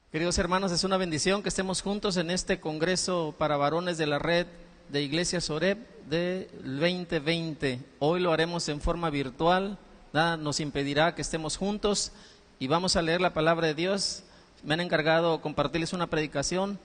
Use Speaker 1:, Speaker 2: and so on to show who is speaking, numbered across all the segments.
Speaker 1: Queridos hermanos, es una bendición que estemos juntos en este congreso para varones de la red de Iglesias Oreb del 2020. Hoy lo haremos en forma virtual, nada nos impedirá que estemos juntos y vamos a leer la palabra de Dios. Me han encargado compartirles una predicación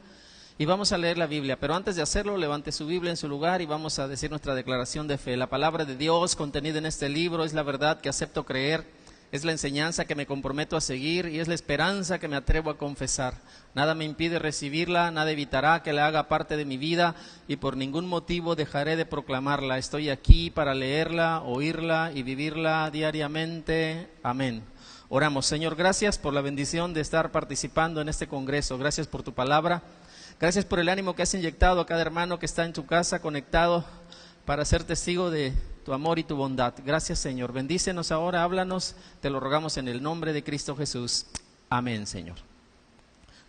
Speaker 1: y vamos a leer la Biblia, pero antes de hacerlo, levante su Biblia en su lugar y vamos a decir nuestra declaración de fe. La palabra de Dios contenida en este libro es la verdad que acepto creer. Es la enseñanza que me comprometo a seguir y es la esperanza que me atrevo a confesar. Nada me impide recibirla, nada evitará que la haga parte de mi vida y por ningún motivo dejaré de proclamarla. Estoy aquí para leerla, oírla y vivirla diariamente. Amén. Oramos. Señor, gracias por la bendición de estar participando en este congreso. Gracias por tu palabra. Gracias por el ánimo que has inyectado a cada hermano que está en tu casa conectado para ser testigo de tu amor y tu bondad. Gracias, Señor. Bendícenos ahora, háblanos, te lo rogamos en el nombre de Cristo Jesús. Amén, Señor.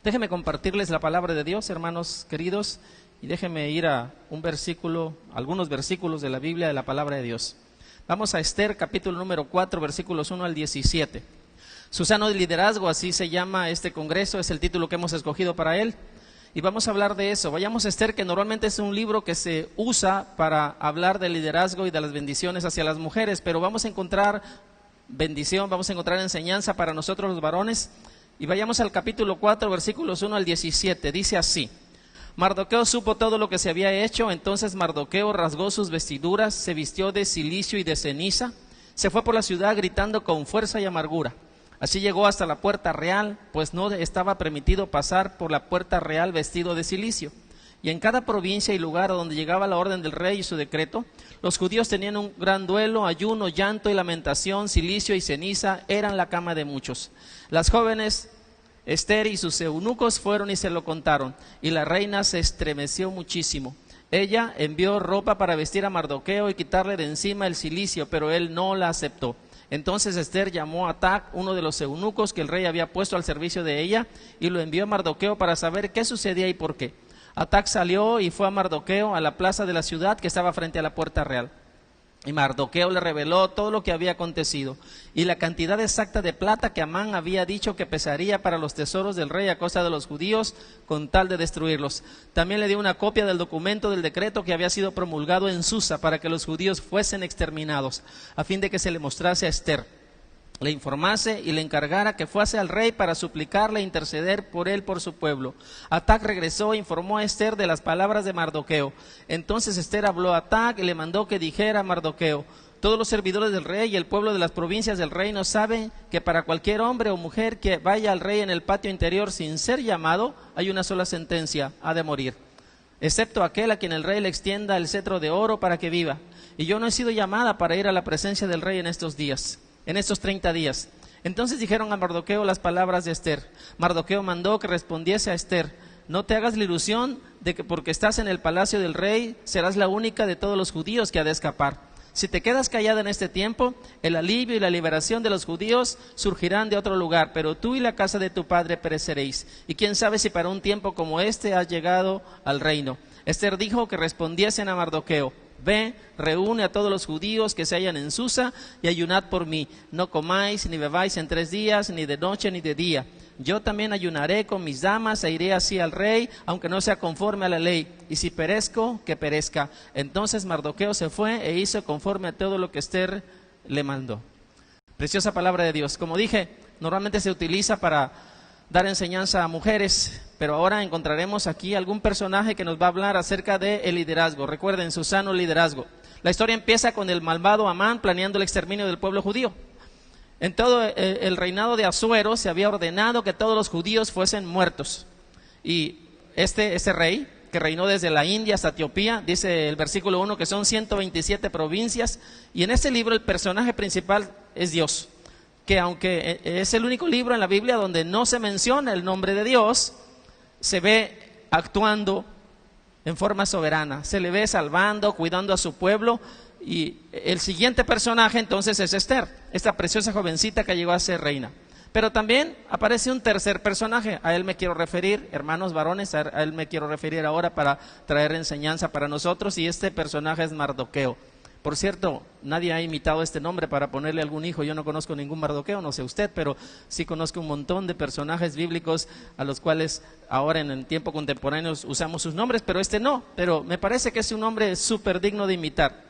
Speaker 1: Déjenme compartirles la palabra de Dios, hermanos queridos, y déjenme ir a algunos versículos de la Biblia, de la palabra de Dios. Vamos a Esther, capítulo número 4, versículos 1 al 17. Su sano liderazgo, así se llama este congreso, es el título que hemos escogido para él. Y vamos a hablar de eso. Vayamos a Esther, que normalmente es un libro que se usa para hablar del liderazgo y de las bendiciones hacia las mujeres, pero vamos a encontrar bendición, vamos a encontrar enseñanza para nosotros los varones. Y vayamos al capítulo 4, versículos 1 al 17. Dice así: Mardoqueo supo todo lo que se había hecho, entonces Mardoqueo rasgó sus vestiduras, se vistió de cilicio y de ceniza, se fue por la ciudad gritando con fuerza y amargura. Así llegó hasta la puerta real, pues no estaba permitido pasar por la puerta real vestido de cilicio. Y en cada provincia y lugar a donde llegaba la orden del rey y su decreto, los judíos tenían un gran duelo, ayuno, llanto y lamentación, cilicio y ceniza eran la cama de muchos. Las jóvenes Esther y sus eunucos fueron y se lo contaron, y la reina se estremeció muchísimo. Ella envió ropa para vestir a Mardoqueo y quitarle de encima el cilicio, pero él no la aceptó. Entonces Esther llamó a Atac, uno de los eunucos que el rey había puesto al servicio de ella, y lo envió a Mardoqueo para saber qué sucedía y por qué. Atac salió y fue a Mardoqueo a la plaza de la ciudad que estaba frente a la puerta real. Y Mardoqueo le reveló todo lo que había acontecido y la cantidad exacta de plata que Amán había dicho que pesaría para los tesoros del rey a costa de los judíos con tal de destruirlos. También le dio una copia del documento del decreto que había sido promulgado en Susa para que los judíos fuesen exterminados, a fin de que se le mostrase a Esther, le informase y le encargara que fuese al rey para suplicarle e interceder por él, por su pueblo. Atac regresó e informó a Esther de las palabras de Mardoqueo. Entonces Esther habló a Atac y le mandó que dijera a Mardoqueo: todos los servidores del rey y el pueblo de las provincias del reino saben que para cualquier hombre o mujer que vaya al rey en el patio interior sin ser llamado, hay una sola sentencia: ha de morir, excepto aquel a quien el rey le extienda el cetro de oro para que viva. Y yo no he sido llamada para ir a la presencia del rey en estos 30 días. Entonces dijeron a Mardoqueo las palabras de Esther. Mardoqueo mandó que respondiese a Esther: no te hagas la ilusión de que porque estás en el palacio del rey serás la única de todos los judíos que ha de escapar. Si te quedas callada en este tiempo, el alivio y la liberación de los judíos surgirán de otro lugar, pero tú y la casa de tu padre pereceréis. Y quién sabe si para un tiempo como este has llegado al reino. Esther dijo que respondiesen a Mardoqueo: ve, reúne a todos los judíos que se hallan en Susa y ayunad por mí. No comáis ni bebáis en 3 días, ni de noche ni de día. Yo también ayunaré con mis damas e iré así al rey, aunque no sea conforme a la ley. Y si perezco, que perezca. Entonces Mardoqueo se fue e hizo conforme a todo lo que Esther le mandó. Preciosa palabra de Dios. Como dije, normalmente se utiliza para dar enseñanza a mujeres, pero ahora encontraremos aquí algún personaje que nos va a hablar acerca del liderazgo. Recuerden, su sano liderazgo. La historia empieza con el malvado Amán planeando el exterminio del pueblo judío. En todo el reinado de Asuero se había ordenado que todos los judíos fuesen muertos. Y este rey, que reinó desde la India hasta Etiopía, dice el versículo 1 que son 127 provincias, y en este libro el personaje principal es Dios, que aunque es el único libro en la Biblia donde no se menciona el nombre de Dios, se ve actuando en forma soberana, se le ve salvando, cuidando a su pueblo. Y el siguiente personaje entonces es Esther, esta preciosa jovencita que llegó a ser reina. Pero también aparece un tercer personaje, a él me quiero referir, hermanos varones, a él me quiero referir ahora para traer enseñanza para nosotros, y este personaje es Mardoqueo. Por cierto, nadie ha imitado este nombre para ponerle algún hijo. Yo no conozco ningún Mardoqueo, no sé usted, pero sí conozco un montón de personajes bíblicos a los cuales ahora en el tiempo contemporáneo usamos sus nombres, pero este no. Pero me parece que es un hombre súper digno de imitar.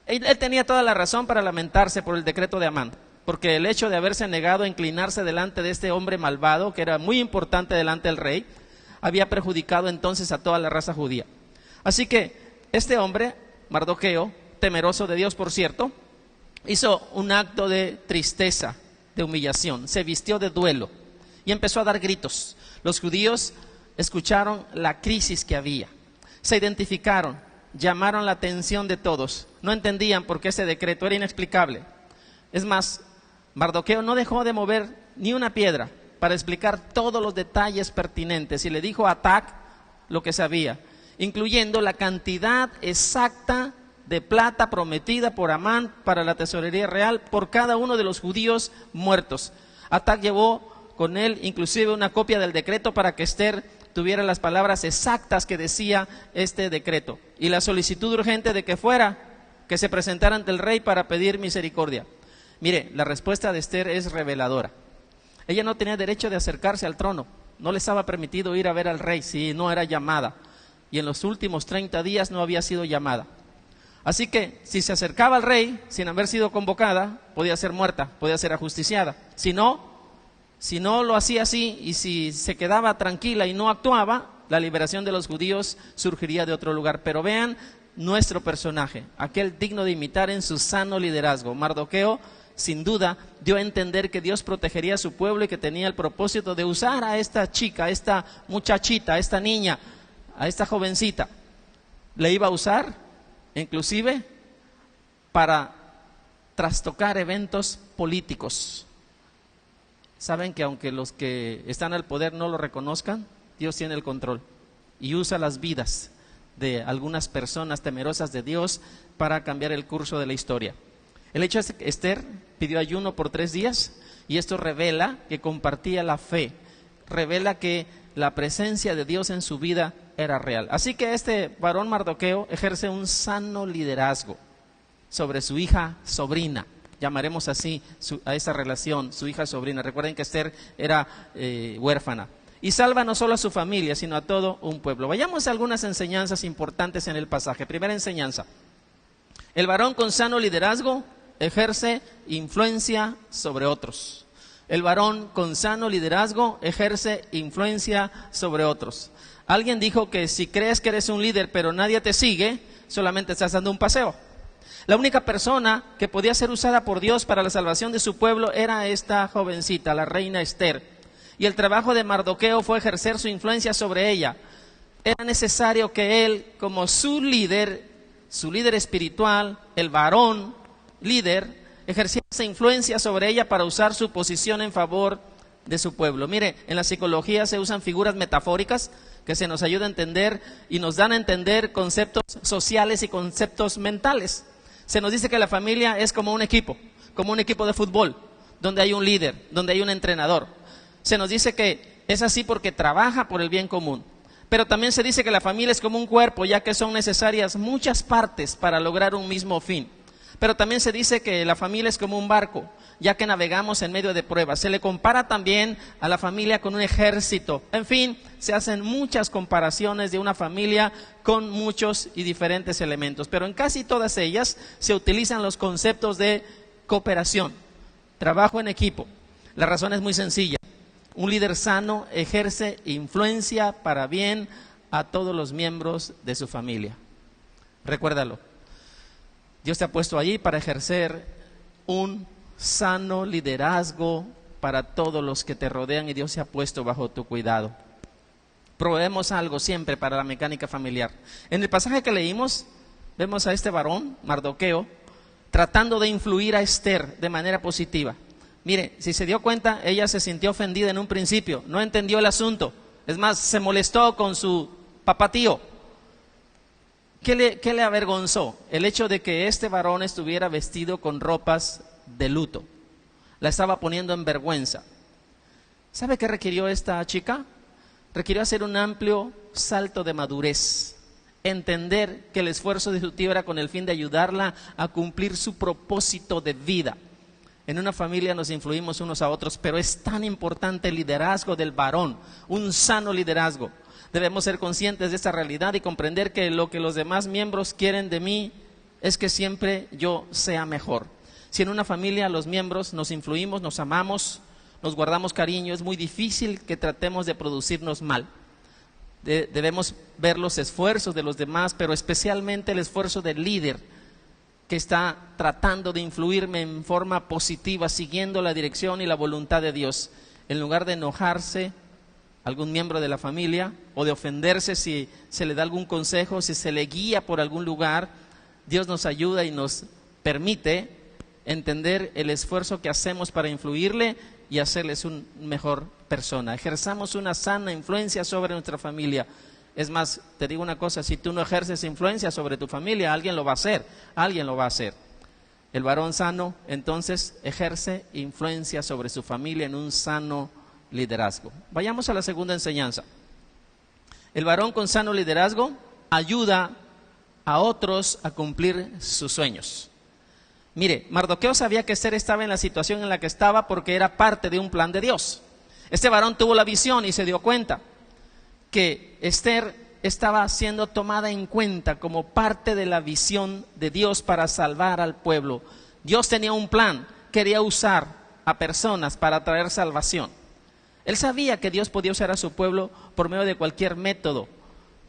Speaker 1: Él tenía toda la razón para lamentarse por el decreto de Amán, porque el hecho de haberse negado a inclinarse delante de este hombre malvado, que era muy importante delante del rey, había perjudicado entonces a toda la raza judía. Así que este hombre, Mardoqueo, temeroso de Dios por cierto, hizo un acto de tristeza, de humillación, se vistió de duelo y empezó a dar gritos. Los judíos escucharon la crisis que había, se identificaron, llamaron la atención de todos, no entendían por qué ese decreto era inexplicable. Es más, Mardoqueo no dejó de mover ni una piedra para explicar todos los detalles pertinentes y le dijo a Atac lo que sabía, incluyendo la cantidad exacta de plata prometida por Amán para la tesorería real por cada uno de los judíos muertos. Atac llevó con él inclusive una copia del decreto para que Esther tuviera las palabras exactas que decía este decreto y la solicitud urgente de que se presentara ante el rey para pedir misericordia. Mire, la respuesta de Esther es reveladora. Ella no tenía derecho de acercarse al trono, no le estaba permitido ir a ver al rey si no era llamada, y en los últimos 30 días no había sido llamada. Así que si se acercaba al rey sin haber sido convocada, podía ser muerta, podía ser ajusticiada. Si no lo hacía así y si se quedaba tranquila y no actuaba, la liberación de los judíos surgiría de otro lugar. Pero vean nuestro personaje, aquel digno de imitar en su sano liderazgo. Mardoqueo, sin duda, dio a entender que Dios protegería a su pueblo y que tenía el propósito de usar a esta chica, a esta muchachita, a esta niña, a esta jovencita. Le iba a usar inclusive para trastocar eventos políticos. Saben que aunque los que están al poder no lo reconozcan, Dios tiene el control y usa las vidas de algunas personas temerosas de Dios para cambiar el curso de la historia. El hecho es que Esther pidió ayuno por 3 días y esto revela que compartía la fe, revela que la presencia de Dios en su vida era real. Así que este varón Mardoqueo ejerce un sano liderazgo sobre su hija sobrina, llamaremos así a esa relación, su hija sobrina. Recuerden que Esther era huérfana. Y salva no solo a su familia, sino a todo un pueblo. Vayamos a algunas enseñanzas importantes en el pasaje. Primera enseñanza: el varón con sano liderazgo ejerce influencia sobre otros. El varón con sano liderazgo ejerce influencia sobre otros. Alguien dijo que si crees que eres un líder pero nadie te sigue, solamente estás dando un paseo. La única persona que podía ser usada por Dios para la salvación de su pueblo era esta jovencita, la reina Esther. Y el trabajo de Mardoqueo fue ejercer su influencia sobre ella. Era necesario que él, como su líder espiritual, el varón líder, ejerciera esa influencia sobre ella para usar su posición en favor de su pueblo. Mire, en la psicología se usan figuras metafóricas que se nos ayudan a entender y nos dan a entender conceptos sociales y conceptos mentales. Se nos dice que la familia es como un equipo de fútbol, donde hay un líder, donde hay un entrenador. Se nos dice que es así porque trabaja por el bien común. Pero también se dice que la familia es como un cuerpo, ya que son necesarias muchas partes para lograr un mismo fin. Pero también se dice que la familia es como un barco, ya que navegamos en medio de pruebas. Se le compara también a la familia con un ejército. En fin, se hacen muchas comparaciones de una familia con muchos y diferentes elementos. Pero en casi todas ellas se utilizan los conceptos de cooperación, trabajo en equipo. La razón es muy sencilla. Un líder sano ejerce influencia para bien a todos los miembros de su familia. Recuérdalo. Dios te ha puesto allí para ejercer un sano liderazgo para todos los que te rodean y Dios se ha puesto bajo tu cuidado. Proveemos algo siempre para la mecánica familiar. En el pasaje que leímos, vemos a este varón, Mardoqueo, tratando de influir a Esther de manera positiva. Mire, si se dio cuenta, ella se sintió ofendida en un principio, no entendió el asunto. Es más, se molestó con su papá tío. ¿Qué le avergonzó? El hecho de que este varón estuviera vestido con ropas de luto. La estaba poniendo en vergüenza. ¿Sabe qué requirió esta chica? Requirió hacer un amplio salto de madurez entender que el esfuerzo de su tío era con el fin de ayudarla a cumplir su propósito de vida. En una familia nos influimos unos a otros, pero es tan importante el liderazgo del varón, un sano liderazgo. Debemos ser conscientes de esta realidad y comprender que lo que los demás miembros quieren de mí es que siempre yo sea mejor. Si en una familia los miembros nos influimos, nos amamos, nos guardamos cariño, es muy difícil que tratemos de producirnos mal. Debemos ver los esfuerzos de los demás, pero especialmente el esfuerzo del líder que está tratando de influirme en forma positiva, siguiendo la dirección y la voluntad de Dios. En lugar de enojarse algún miembro de la familia o de ofenderse si se le da algún consejo, si se le guía por algún lugar, Dios nos ayuda y nos permite entender el esfuerzo que hacemos para influirle y hacerles una mejor persona. Ejerzamos una sana influencia sobre nuestra familia. Es más, te digo una cosa, si tú no ejerces influencia sobre tu familia, alguien lo va a hacer, alguien lo va a hacer. El varón sano, entonces, ejerce influencia sobre su familia en un sano liderazgo. Vayamos a la segunda enseñanza. El varón con sano liderazgo ayuda a otros a cumplir sus sueños. Mire, Mardoqueo sabía que Esther estaba en la situación en la que estaba porque era parte de un plan de Dios. Este varón tuvo la visión y se dio cuenta que Esther estaba siendo tomada en cuenta como parte de la visión de Dios para salvar al pueblo. Dios tenía un plan, quería usar a personas para traer salvación. Él sabía que Dios podía usar a su pueblo por medio de cualquier método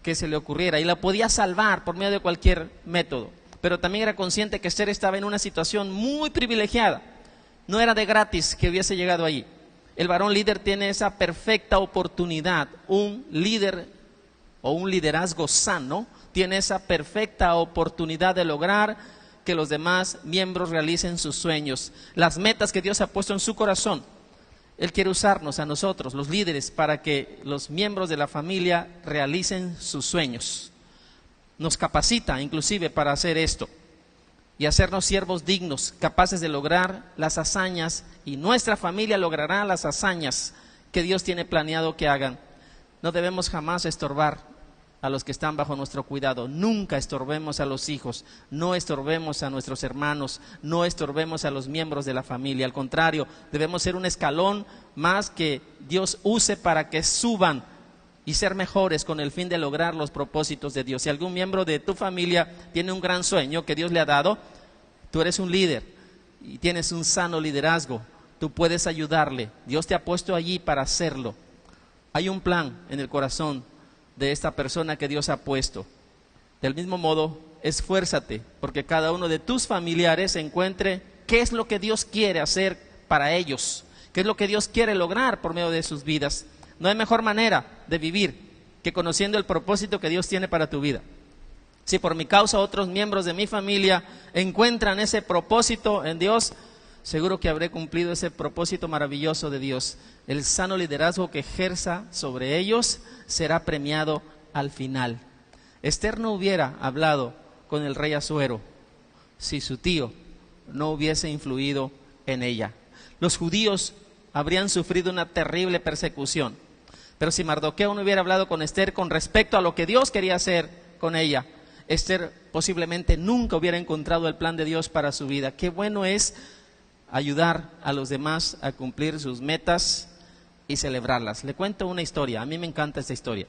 Speaker 1: que se le ocurriera y la podía salvar por medio de cualquier método. Pero también era consciente que Esther estaba en una situación muy privilegiada. No era de gratis que hubiese llegado allí. El varón líder tiene esa perfecta oportunidad. Un líder o un liderazgo sano tiene esa perfecta oportunidad de lograr que los demás miembros realicen sus sueños, las metas que Dios ha puesto en su corazón. Él quiere usarnos a nosotros, los líderes, para que los miembros de la familia realicen sus sueños. Nos capacita inclusive para hacer esto y hacernos siervos dignos, capaces de lograr las hazañas, y nuestra familia logrará las hazañas que Dios tiene planeado que hagan. No debemos jamás estorbar a los que están bajo nuestro cuidado. Nunca estorbemos a los hijos, no estorbemos a nuestros hermanos, no estorbemos a los miembros de la familia. Al contrario, debemos ser un escalón más que Dios use para que suban y ser mejores con el fin de lograr los propósitos de Dios. Si algún miembro de tu familia tiene un gran sueño que Dios le ha dado, tú eres un líder y tienes un sano liderazgo, tú puedes ayudarle. Dios te ha puesto allí para hacerlo. Hay un plan en el corazón de esta persona que Dios ha puesto. Del mismo modo, esfuérzate porque cada uno de tus familiares encuentre qué es lo que Dios quiere hacer para ellos, qué es lo que Dios quiere lograr por medio de sus vidas. No hay mejor manera de vivir que conociendo el propósito que Dios tiene para tu vida. Si por mi causa otros miembros de mi familia encuentran ese propósito en Dios, seguro que habré cumplido ese propósito maravilloso de Dios. El sano liderazgo que ejerza sobre ellos será premiado al final. Esther no hubiera hablado con el rey Asuero si su tío no hubiese influido en ella. Los judíos habrían sufrido una terrible persecución. Pero si Mardoqueo no hubiera hablado con Esther con respecto a lo que Dios quería hacer con ella, Esther posiblemente nunca hubiera encontrado el plan de Dios para su vida. Qué bueno es ayudar a los demás a cumplir sus metas y celebrarlas. Le cuento una historia, a mí me encanta esta historia.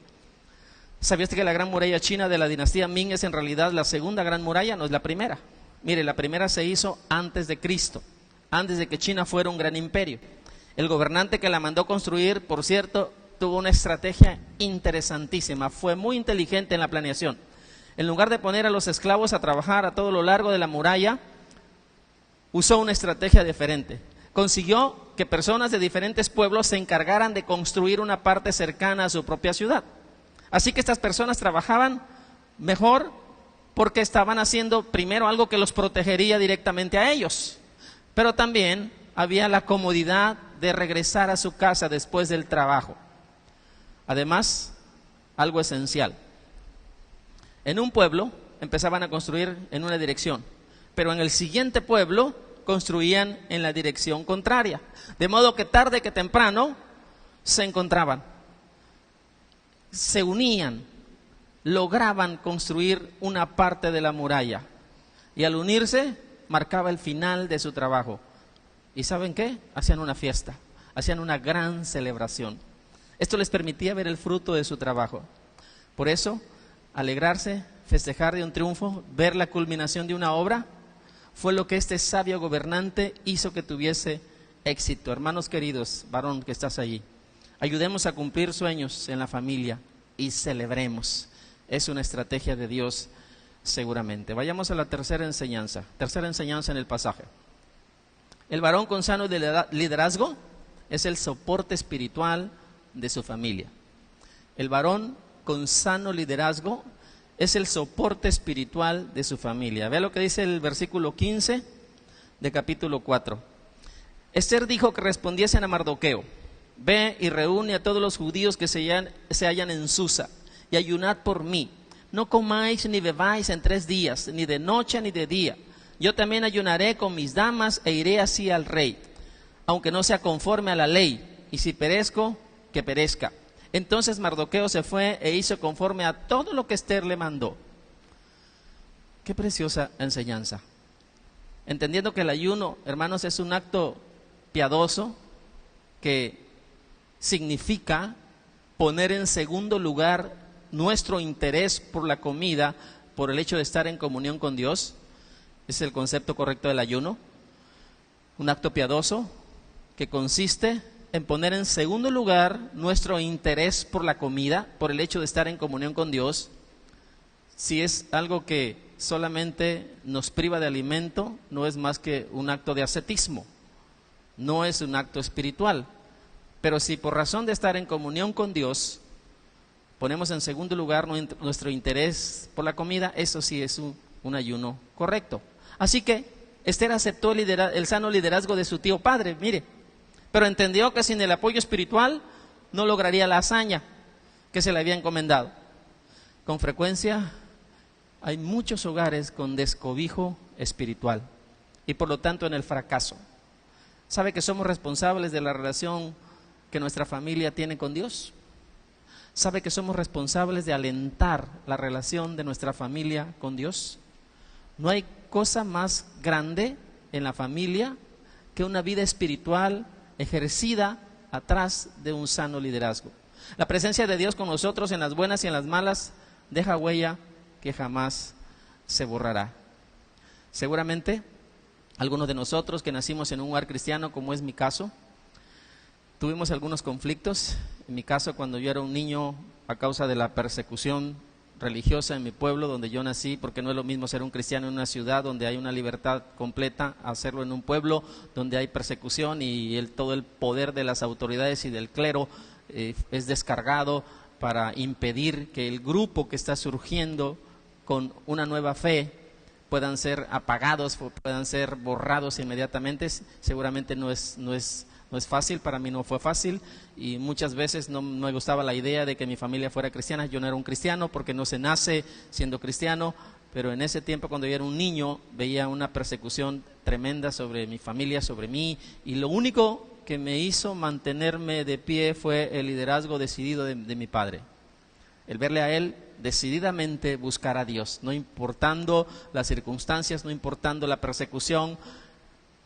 Speaker 1: ¿Sabías que la gran muralla china de la dinastía Ming es en realidad la segunda gran muralla? No es la primera. Mire, la primera se hizo antes de Cristo, antes de que China fuera un gran imperio. El gobernante que la mandó construir, por cierto, tuvo una estrategia interesantísima, fue muy inteligente en la planeación. En lugar de poner a los esclavos a trabajar a todo lo largo de la muralla, usó una estrategia diferente. Consiguió que personas de diferentes pueblos se encargaran de construir una parte cercana a su propia ciudad. Así que estas personas trabajaban mejor porque estaban haciendo primero algo que los protegería directamente a ellos, pero también había la comodidad de regresar a su casa después del trabajo. Además, algo esencial. En un pueblo empezaban a construir en una dirección, pero en el siguiente pueblo construían en la dirección contraria. De modo que tarde que temprano se encontraban, se unían, lograban construir una parte de la muralla. Y al unirse, marcaba el final de su trabajo. ¿Y saben qué? Hacían una fiesta, hacían una gran celebración. Esto les permitía ver el fruto de su trabajo. Por eso, alegrarse, festejar de un triunfo, ver la culminación de una obra, fue lo que este sabio gobernante hizo que tuviese éxito. Hermanos queridos, varón que estás allí, ayudemos a cumplir sueños en la familia y celebremos. Es una estrategia de Dios seguramente. Vayamos a la tercera enseñanza en el pasaje. El varón con sano liderazgo es el soporte espiritual de su familia. El varón con sano liderazgo es el soporte espiritual de su familia. Vea lo que dice el versículo 15 de capítulo 4. Esther dijo que respondiesen a Mardoqueo: ve y reúne a todos los judíos que se hallan en Susa, y ayunad por mí. No comáis ni bebáis en 3 días, ni de noche ni de día. Yo también ayunaré con mis damas e iré así al rey, aunque no sea conforme a la ley, y si perezco, que perezca. Entonces Mardoqueo se fue e hizo conforme a todo lo que Esther le mandó. Qué preciosa enseñanza. Entendiendo que el ayuno, hermanos, es un acto piadoso que significa poner en segundo lugar nuestro interés por la comida, por el hecho de estar en comunión con Dios. Es el concepto correcto del ayuno. Un acto piadoso que consiste en poner en segundo lugar nuestro interés por la comida, por el hecho de estar en comunión con Dios. Si es algo que solamente nos priva de alimento, no es más que un acto de ascetismo, no es un acto espiritual. Pero si por razón de estar en comunión con Dios ponemos en segundo lugar nuestro interés por la comida, eso sí es un ayuno correcto. Así que Esther aceptó el sano liderazgo de su tío padre, mire, pero entendió que sin el apoyo espiritual no lograría la hazaña que se le había encomendado. Con frecuencia hay muchos hogares con descobijo espiritual y por lo tanto en el fracaso. ¿Sabe que somos responsables de la relación que nuestra familia tiene con Dios? ¿Sabe que somos responsables de alentar la relación de nuestra familia con Dios? No hay cosa más grande en la familia que una vida espiritual ejercida atrás de un sano liderazgo. La presencia de Dios con nosotros en las buenas y en las malas deja huella que jamás se borrará. Seguramente algunos de nosotros que nacimos en un hogar cristiano, como es mi caso, tuvimos algunos conflictos. En mi caso, cuando yo era un niño, a causa de la persecución religiosa en mi pueblo donde yo nací, porque no es lo mismo ser un cristiano en una ciudad donde hay una libertad completa, a hacerlo en un pueblo donde hay persecución y todo el poder de las autoridades y del clero es descargado para impedir que el grupo que está surgiendo con una nueva fe puedan ser apagados, puedan ser borrados inmediatamente. Seguramente no es fácil, para mí no fue fácil y muchas veces no me gustaba la idea de que mi familia fuera cristiana. Yo no era un cristiano porque no se nace siendo cristiano, pero en ese tiempo cuando yo era un niño veía una persecución tremenda sobre mi familia, sobre mí, y lo único que me hizo mantenerme de pie fue el liderazgo decidido de mi padre, el verle a él decididamente buscar a Dios, no importando las circunstancias, no importando la persecución,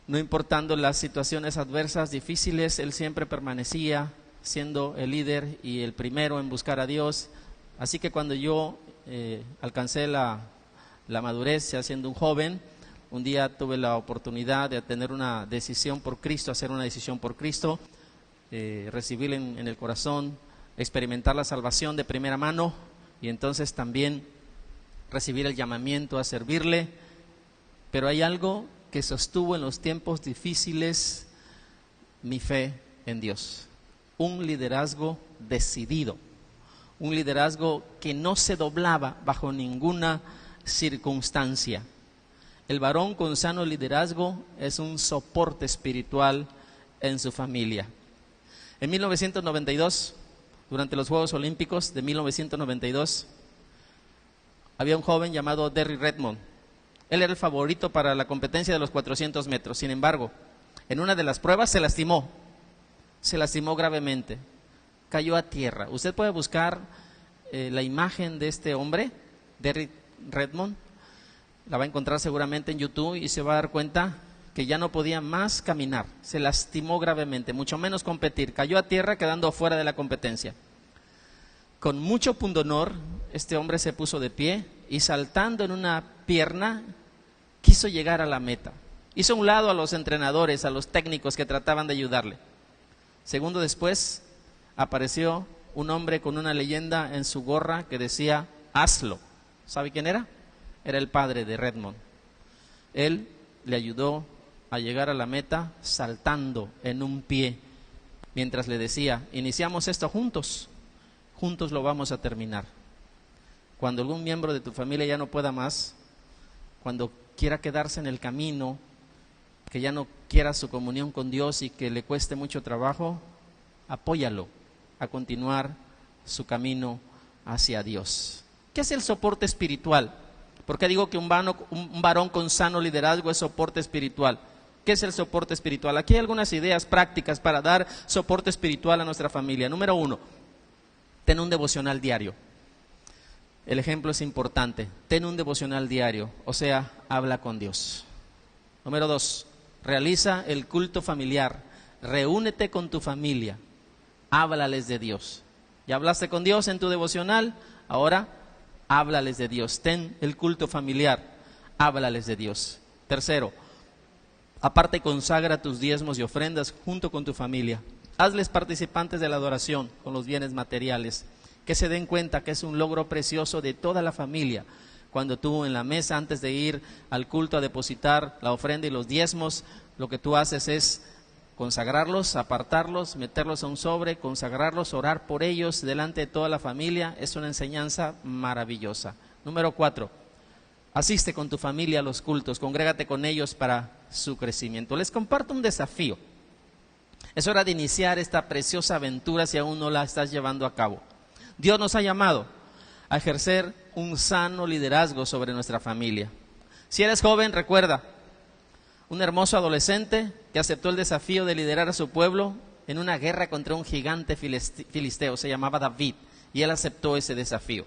Speaker 1: no importando las situaciones adversas, difíciles, él siempre permanecía siendo el líder y el primero en buscar a Dios. Así que cuando yo alcancé la madurez, ya siendo un joven, un día tuve la oportunidad de tener una decisión por Cristo, hacer una decisión por Cristo, recibirle en el corazón, experimentar la salvación de primera mano y entonces también recibir el llamamiento a servirle. Pero hay algo que sostuvo en los tiempos difíciles mi fe en Dios: un liderazgo decidido, un liderazgo que no se doblaba bajo ninguna circunstancia. El varón con sano liderazgo es un soporte espiritual en su familia. En 1992, durante los Juegos Olímpicos de 1992, había un joven llamado Derry Redmond. Él era el favorito para la competencia de los 400 metros. Sin embargo, en una de las pruebas se lastimó gravemente, cayó a tierra. Usted puede buscar la imagen de este hombre, Derek Redmond. La va a encontrar seguramente en YouTube y se va a dar cuenta que ya no podía más caminar, se lastimó gravemente, mucho menos competir, cayó a tierra quedando fuera de la competencia. Con mucho pundonor, este hombre se puso de pie y saltando en una pierna, quiso llegar a la meta. Hizo a un lado a los entrenadores, a los técnicos que trataban de ayudarle. Segundo después, apareció un hombre con una leyenda en su gorra que decía, hazlo. ¿Sabe quién era? Era el padre de Redmond. Él le ayudó a llegar a la meta saltando en un pie, mientras le decía, iniciamos esto juntos, juntos lo vamos a terminar. Cuando algún miembro de tu familia ya no pueda más, cuando quiera quedarse en el camino, que ya no quiera su comunión con Dios y que le cueste mucho trabajo, apóyalo a continuar su camino hacia Dios. ¿Qué es el soporte espiritual? ¿Por qué digo que un varón con sano liderazgo es soporte espiritual? ¿Qué es el soporte espiritual? Aquí hay algunas ideas prácticas para dar soporte espiritual a nuestra familia. Número 1, ten un devocional diario. El ejemplo es importante. Ten un devocional diario, o sea, habla con Dios. Número 2, realiza el culto familiar. Reúnete con tu familia. Háblales de Dios. ¿Ya hablaste con Dios en tu devocional? Ahora, háblales de Dios. Ten el culto familiar. Háblales de Dios. Tercero, aparte y consagra tus diezmos y ofrendas junto con tu familia. Hazles participantes de la adoración con los bienes materiales. Que se den cuenta que es un logro precioso de toda la familia. Cuando tú en la mesa, antes de ir al culto a depositar la ofrenda y los diezmos, lo que tú haces es consagrarlos, apartarlos, meterlos a un sobre, consagrarlos, orar por ellos delante de toda la familia. Es una enseñanza maravillosa. Número 4, asiste con tu familia a los cultos, congrégate con ellos para su crecimiento. Les comparto un desafío. Es hora de iniciar esta preciosa aventura si aún no la estás llevando a cabo. Dios nos ha llamado a ejercer un sano liderazgo sobre nuestra familia. Si eres joven, recuerda, un hermoso adolescente que aceptó el desafío de liderar a su pueblo en una guerra contra un gigante filisteo, se llamaba David, y él aceptó ese desafío.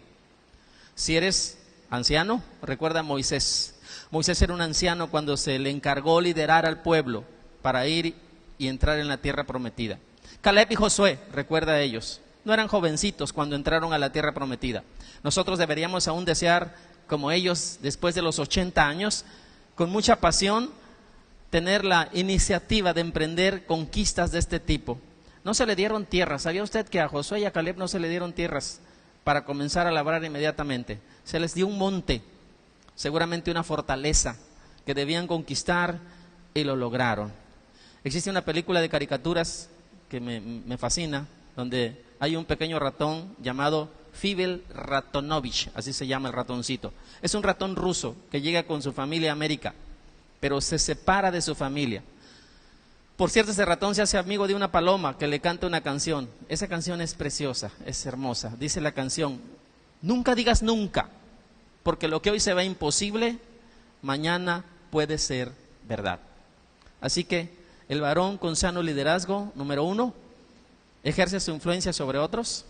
Speaker 1: Si eres anciano, recuerda a Moisés. Moisés era un anciano cuando se le encargó liderar al pueblo para ir y entrar en la tierra prometida. Caleb y Josué, recuerda a ellos. No eran jovencitos cuando entraron a la tierra prometida. Nosotros deberíamos aún desear, como ellos, después de los 80 años, con mucha pasión, tener la iniciativa de emprender conquistas de este tipo. No se le dieron tierras. ¿Sabía usted que a Josué y a Caleb no se le dieron tierras para comenzar a labrar inmediatamente? Se les dio un monte, seguramente una fortaleza que debían conquistar y lo lograron. Existe una película de caricaturas que me fascina, donde hay un pequeño ratón llamado Fibel Ratonovich, así se llama el ratoncito. Es un ratón ruso que llega con su familia a América, pero se separa de su familia. Por cierto, ese ratón se hace amigo de una paloma que le canta una canción. Esa canción es preciosa, es hermosa. Dice la canción, nunca digas nunca, porque lo que hoy se ve imposible, mañana puede ser verdad. Así que el varón con sano liderazgo, número 1, ejerce su influencia sobre otros.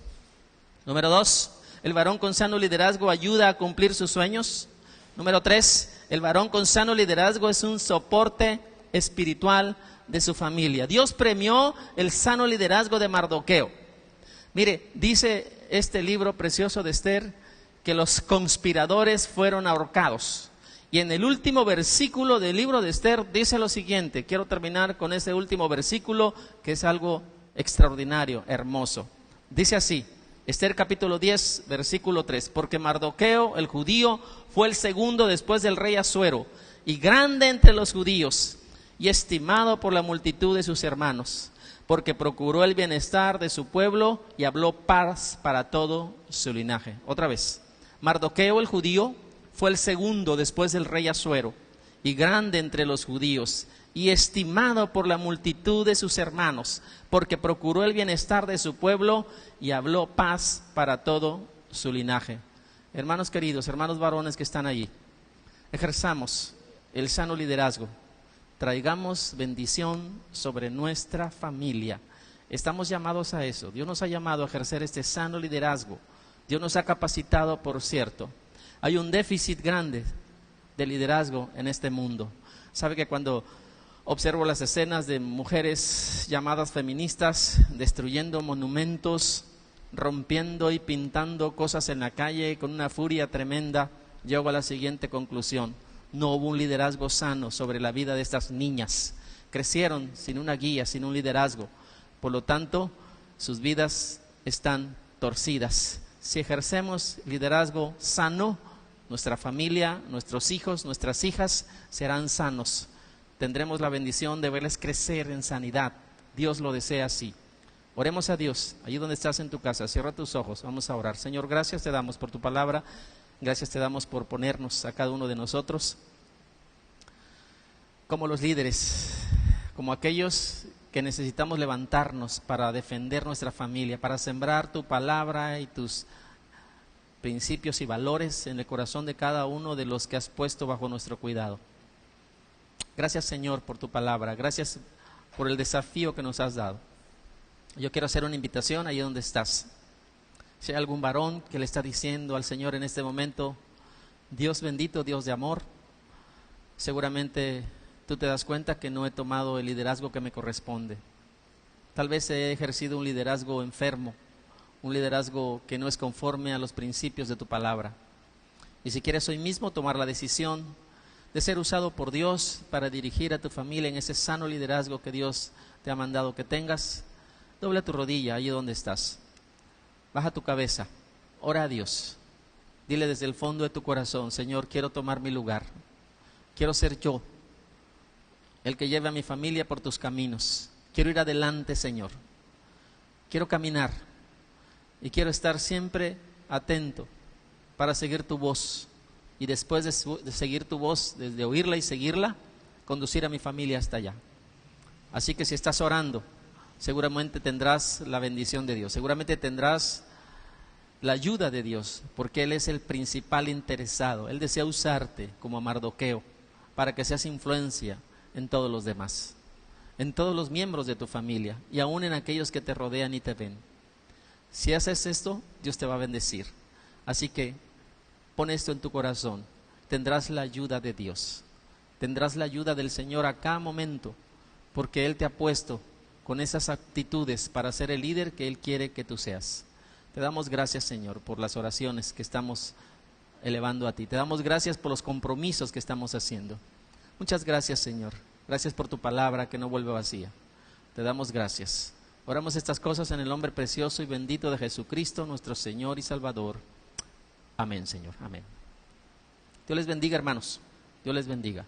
Speaker 1: Número 2, el varón con sano liderazgo ayuda a cumplir sus sueños. Número 3, el varón con sano liderazgo es un soporte espiritual de su familia. Dios premió el sano liderazgo de Mardoqueo. Mire, dice este libro precioso de Esther que los conspiradores fueron ahorcados. Y en el último versículo del libro de Esther dice lo siguiente. Quiero terminar con ese último versículo que es algo extraordinario, hermoso. Dice así, Esther capítulo 10, versículo 3. Porque Mardoqueo, el judío, fue el segundo después del rey Asuero, y grande entre los judíos, y estimado por la multitud de sus hermanos, porque procuró el bienestar de su pueblo y habló paz para todo su linaje. Otra vez, Mardoqueo, el judío, fue el segundo después del rey Asuero, y grande entre los judíos, y estimado por la multitud de sus hermanos, porque procuró el bienestar de su pueblo y habló paz para todo su linaje. Hermanos queridos, hermanos varones que están allí, ejerzamos el sano liderazgo, traigamos bendición sobre nuestra familia. Estamos llamados a eso. Dios nos ha llamado a ejercer este sano liderazgo Dios nos ha capacitado, por cierto. Hay un déficit grande de liderazgo en este mundo. Sabe que cuando observo las escenas de mujeres llamadas feministas destruyendo monumentos, rompiendo y pintando cosas en la calle con una furia tremenda, llego a la siguiente conclusión: no hubo un liderazgo sano sobre la vida de estas niñas. Crecieron sin una guía, sin un liderazgo. Por lo tanto, sus vidas están torcidas. Si ejercemos liderazgo sano, nuestra familia, nuestros hijos, nuestras hijas serán sanos. Tendremos la bendición de verles crecer en sanidad. Dios lo desea así. Oremos a Dios, allí donde estás en tu casa, cierra tus ojos, vamos a orar. Señor, gracias te damos por tu palabra, gracias te damos por ponernos a cada uno de nosotros como los líderes, como aquellos que necesitamos levantarnos para defender nuestra familia, para sembrar tu palabra y tus principios y valores en el corazón de cada uno de los que has puesto bajo nuestro cuidado. Gracias, Señor, por tu palabra, gracias por el desafío que nos has dado. Yo quiero hacer una invitación ahí donde estás. Si hay algún varón que le está diciendo al Señor en este momento: Dios bendito, Dios de amor, seguramente tú te das cuenta que no he tomado el liderazgo que me corresponde. Tal vez he ejercido un liderazgo enfermo, un liderazgo que no es conforme a los principios de tu palabra. Y si quieres hoy mismo tomar la decisión de ser usado por Dios para dirigir a tu familia en ese sano liderazgo que Dios te ha mandado que tengas, dobla tu rodilla allí donde estás. Baja tu cabeza, ora a Dios. Dile desde el fondo de tu corazón: Señor, quiero tomar mi lugar. Quiero ser yo el que lleve a mi familia por tus caminos. Quiero ir adelante, Señor. Quiero caminar y quiero estar siempre atento para seguir tu voz. Y después de seguir tu voz, desde oírla y seguirla, conducir a mi familia hasta allá. Así que si estás orando, seguramente tendrás la bendición de Dios, seguramente tendrás la ayuda de Dios, porque Él es el principal interesado. Él desea usarte como a Mardoqueo para que seas influencia en todos los demás, en todos los miembros de tu familia y aún en aquellos que te rodean y te ven. Si haces esto, Dios te va a bendecir. Así que pon esto en tu corazón, tendrás la ayuda de Dios, tendrás la ayuda del Señor a cada momento, porque Él te ha puesto con esas actitudes para ser el líder que Él quiere que tú seas. Te damos gracias, Señor, por las oraciones que estamos elevando a ti. Te damos gracias por los compromisos que estamos haciendo. Muchas gracias, Señor. Gracias por tu palabra que no vuelve vacía. Te damos gracias. Oramos estas cosas en el nombre precioso y bendito de Jesucristo, nuestro Señor y Salvador. Amén, Señor. Amén. Dios les bendiga, hermanos. Dios les bendiga.